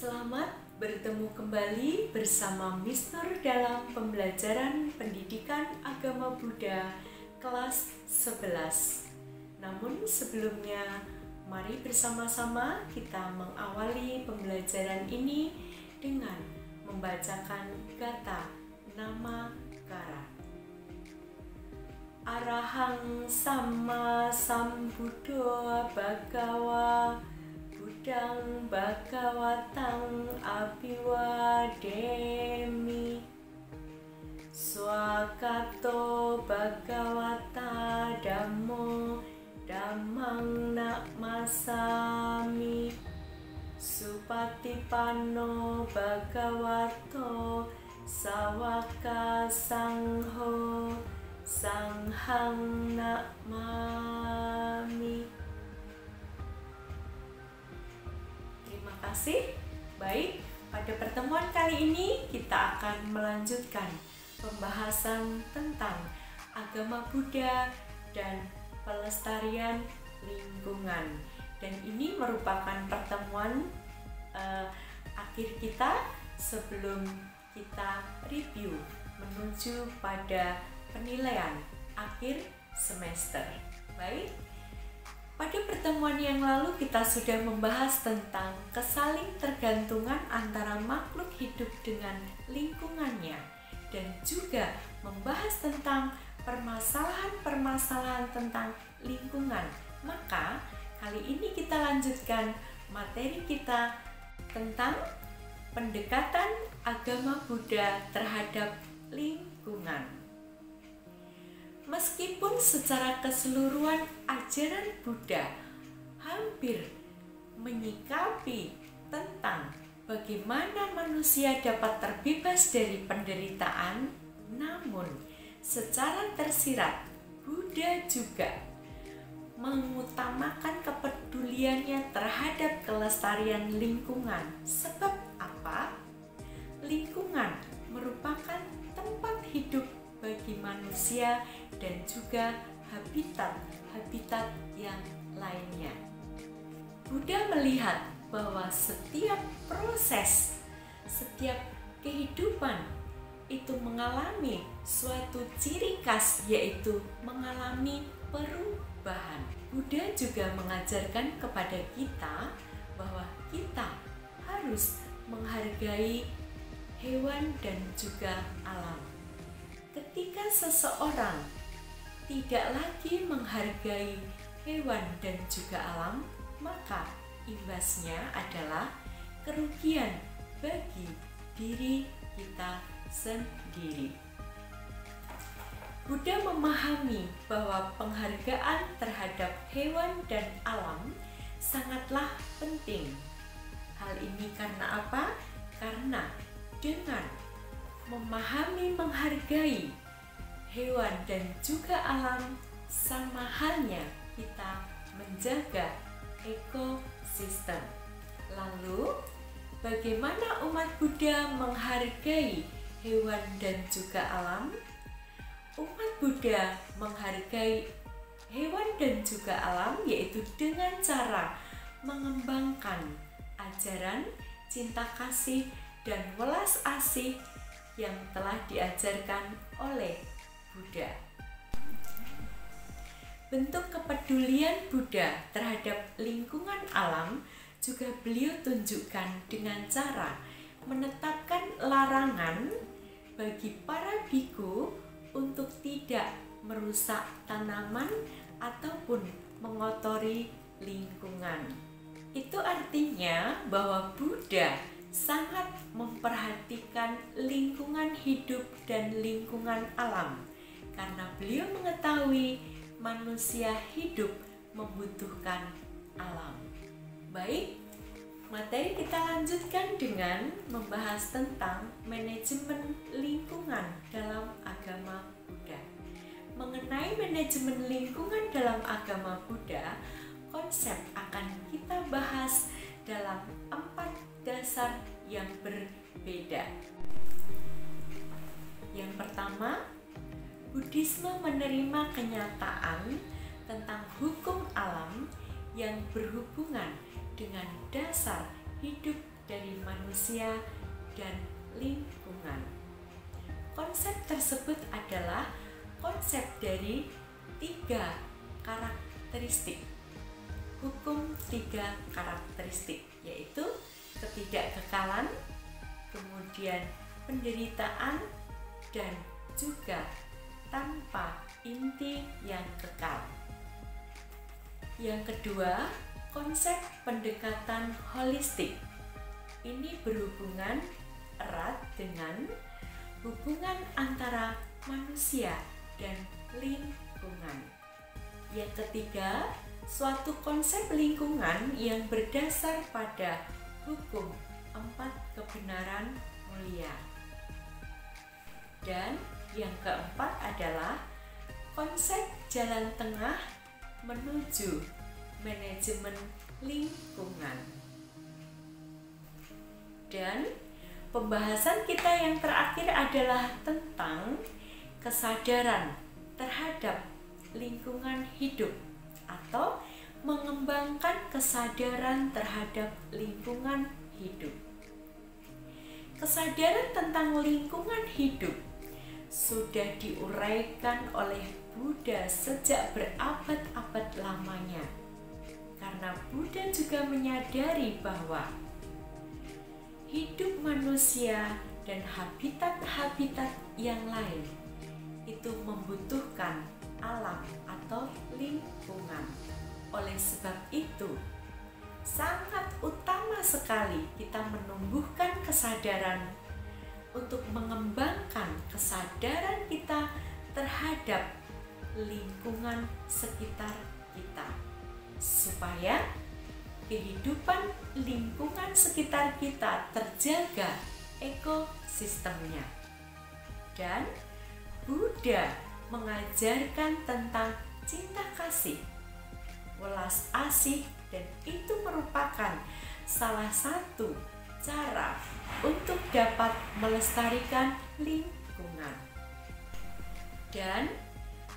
Selamat bertemu kembali bersama Miss Nur dalam pembelajaran pendidikan agama Buddha kelas 11. Namun sebelumnya, mari bersama-sama kita mengawali pembelajaran ini dengan membacakan kata nama kara. Arahang Sama Sambuddho Bhagawa Budang Bhagawatang Abiwademi Swakato Bhagawata Dhammo Dhammang Nakmasami Supatipanno Bhagavato Sawaka Sangho Sanghang Nakmami. Terima kasih. Baik, pada pertemuan kali ini kita akan melanjutkan pembahasan tentang agama Buddha dan pelestarian lingkungan. Dan ini merupakan pertemuan akhir kita sebelum kita review menuju pada penilaian akhir semester. Baik, pada pertemuan yang lalu kita sudah membahas tentang kesaling tergantungan antara makhluk hidup dengan lingkungannya dan juga membahas tentang permasalahan-permasalahan tentang lingkungan. Maka kali ini kita lanjutkan materi kita tentang pendekatan agama Buddha terhadap lingkungan. Meskipun secara keseluruhan ajaran Buddha hampir menyikapi tentang bagaimana manusia dapat terbebas dari penderitaan, namun secara tersirat Buddha juga mengutamakan kepeduliannya terhadap kelestarian lingkungan. Sebab apa? Lingkungan merupakan tempat hidup bagi manusia dan juga habitat-habitat yang lainnya. Buddha melihat bahwa setiap proses, setiap kehidupan itu mengalami suatu ciri khas, yaitu mengalami perubahan. Buddha juga mengajarkan kepada kita bahwa kita harus menghargai hewan dan juga alam. Ketika seseorang tidak lagi menghargai hewan dan juga alam, maka imbasnya adalah kerugian bagi diri kita sendiri. Buddha memahami bahwa penghargaan terhadap hewan dan alam sangatlah penting. Hal ini karena apa? Karena dengan memahami, menghargai hewan dan juga alam, sama halnya kita menjaga ekosistem. Lalu, bagaimana umat Buddha menghargai hewan dan juga alam? Umat Buddha menghargai hewan dan juga alam yaitu dengan cara mengembangkan ajaran cinta kasih dan welas asih yang telah diajarkan oleh Buddha. Bentuk kepedulian Buddha terhadap lingkungan alam juga beliau tunjukkan dengan cara menetapkan larangan bagi para biku untuk tidak merusak tanaman ataupun mengotori lingkungan. Itu artinya bahwa Buddha sangat memperhatikan lingkungan hidup dan lingkungan alam karena beliau mengetahui manusia hidup membutuhkan alam. Baik, materi kita lanjutkan dengan membahas tentang manajemen lingkungan dalam agama Buddha. Mengenai manajemen lingkungan dalam agama Buddha, konsep akan kita bahas dalam 4 dasar yang berbeda. Yang pertama, Buddhisme menerima kenyataan tentang hukum alam yang berhubungan dengan dasar hidup dari manusia dan lingkungan. Konsep tersebut adalah konsep dari 3 karakteristik. Hukum 3 karakteristik, yaitu ketidakkekalan, kemudian penderitaan, dan juga tanpa inti yang kekal. Yang kedua, konsep pendekatan holistik. Ini berhubungan erat dengan hubungan antara manusia dan lingkungan. Yang ketiga, suatu konsep lingkungan yang berdasar pada hukum 4 kebenaran mulia. Dan yang keempat adalah konsep jalan tengah menuju manajemen lingkungan. Dan pembahasan kita yang terakhir adalah tentang kesadaran terhadap lingkungan hidup atau mengembangkan kesadaran terhadap lingkungan hidup. Kesadaran tentang lingkungan hidup sudah diuraikan oleh Buddha sejak berabad-abad lamanya. Karena Buddha juga menyadari bahwa hidup manusia dan habitat-habitat yang lain itu membutuhkan alam atau lingkungan. Oleh sebab itu, sangat utama sekali kita menumbuhkan kesadaran untuk mengembangkan kesadaran kita terhadap lingkungan sekitar kita, supaya kehidupan lingkungan sekitar kita terjaga ekosistemnya. Dan Buddha mengajarkan tentang cinta kasih, welas asih, dan itu merupakan salah satu cara untuk dapat melestarikan lingkungan. Dan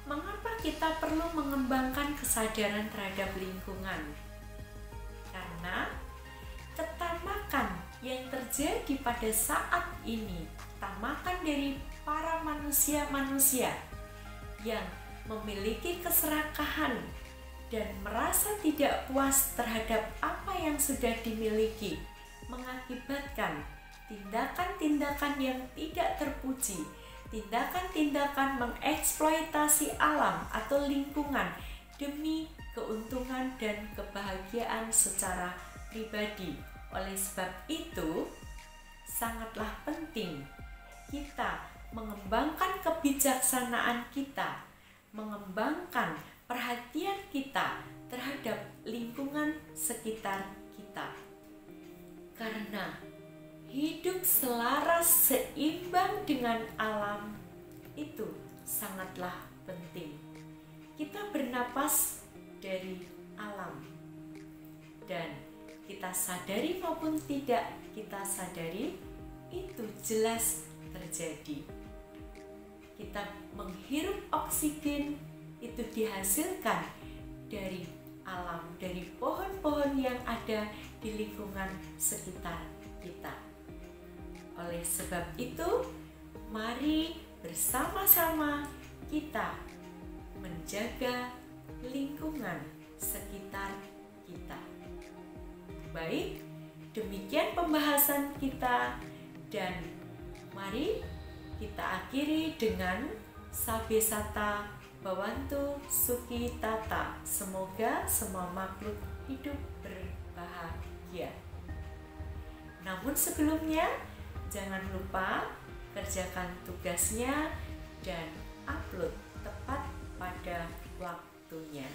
mengapa kita perlu mengembangkan kesadaran terhadap lingkungan? Karena ketamakan yang terjadi pada saat ini, tamakan dari para manusia-manusia yang memiliki keserakahan dan merasa tidak puas terhadap apa yang sudah dimiliki, mengakibatkan tindakan-tindakan yang tidak terpuji, tindakan-tindakan mengeksploitasi alam atau lingkungan demi keuntungan dan kebahagiaan secara pribadi. Oleh sebab itu, sangatlah penting kita mengembangkan kebijaksanaan kita, mengembangkan perhatian kita terhadap lingkungan sekitar kita. Karena hidup selaras seimbang dengan alam itu sangatlah penting. Kita bernapas dari alam, dan kita sadari maupun tidak kita sadari, itu jelas terjadi. Kita menghirup oksigen itu dihasilkan dari alam, dari pohon-pohon yang ada di lingkungan sekitar kita. Oleh sebab itu, mari bersama-sama kita menjaga lingkungan sekitar kita. Baik, demikian pembahasan kita, dan mari kita akhiri dengan Sabesata Bhavantu Sukhi Tata. Semoga semua makhluk hidup berbahagia. Namun sebelumnya, jangan lupa kerjakan tugasnya dan upload tepat pada waktunya.